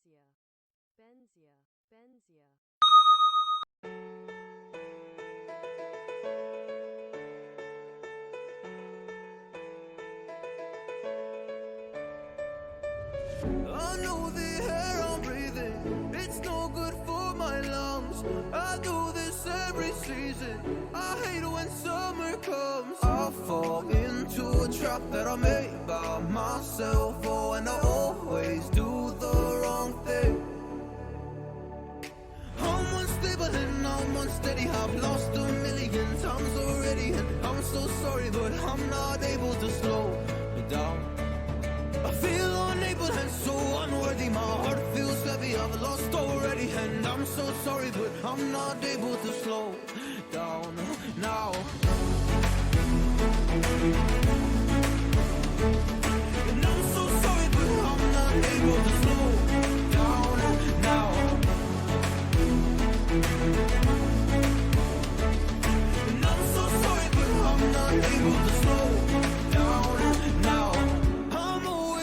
benzya, benzya, benzya. I know the air I'm breathing, it's no good for my lungs. I do this every season, I hate when summer comes. I fall into a trap that I made by myself. Oh, and I always do the wrong thing. I'm unstable and I'm unsteady, I've lost a million times already, and I'm so sorry, but I'm not able to slow down. I feel unable and so unworthy, my heart feels heavy, I've lost already, and I'm so sorry, but I'm not able to slow down now. And I'm so sorry, but I'm not able to slow down now. And I'm so sorry, but I'm not able to slow down now.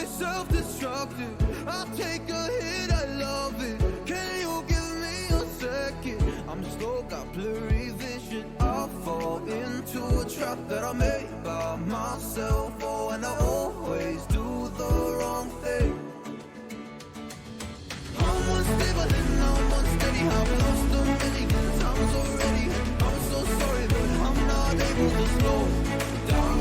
Self-destructive, I take a hit, I love it. Can you give me a second? I'm slow, got blurry vision. I fall into a trap that I made by myself. Oh, and I always do the wrong thing. I'm unstable and I'm unsteady, I've lost a million times already, and I'm so sorry, but I'm not able to slow down.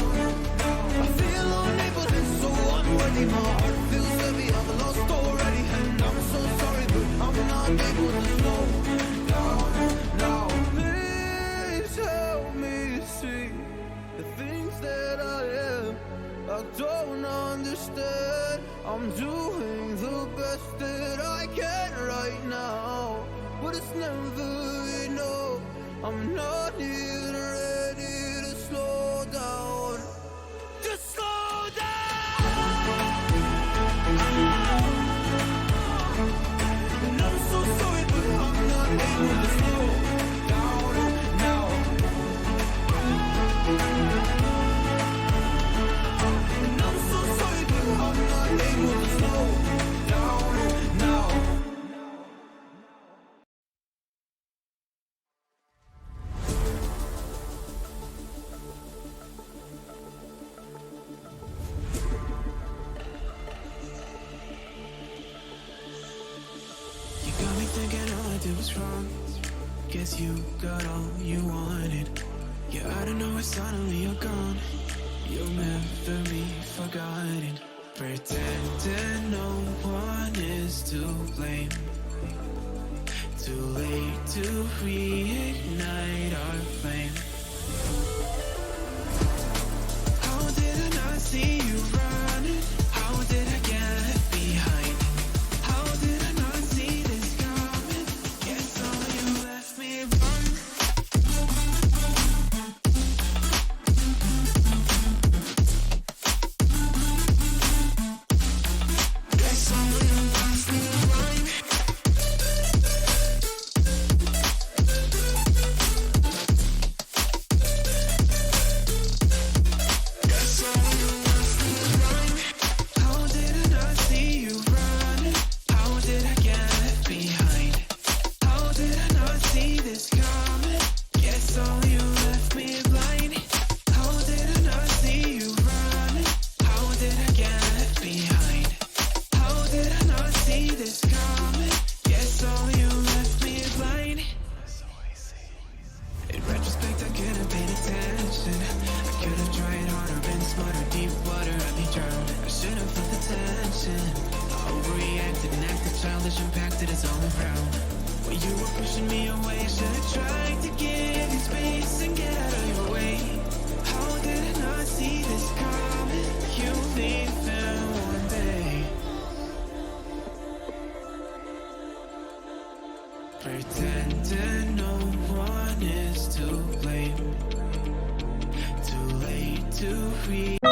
I feel unable and so unworthy, my heart feels heavy, I've lost already, and I'm so sorry, but I'm not able to slow down now. Please help me see the things that I am. I don't understand. I'm doing the best that I can right now, but it's never enough. I'm not even ready to slow down. Just slow down. And I'm so sorry, but I'm not able to slow down now. And I'm so sorry, but I'm not able to slow down now. Thinking all I did was wrong. Guess you got all you wanted. Yeah, I don't know why suddenly you're gone. You'll never be forgotten. Pretending no one is to blame. Too late to reignite our flame. How did I not see you running? How did I get behind? How did I not see this? Pretending no one is to blame. Too late to read.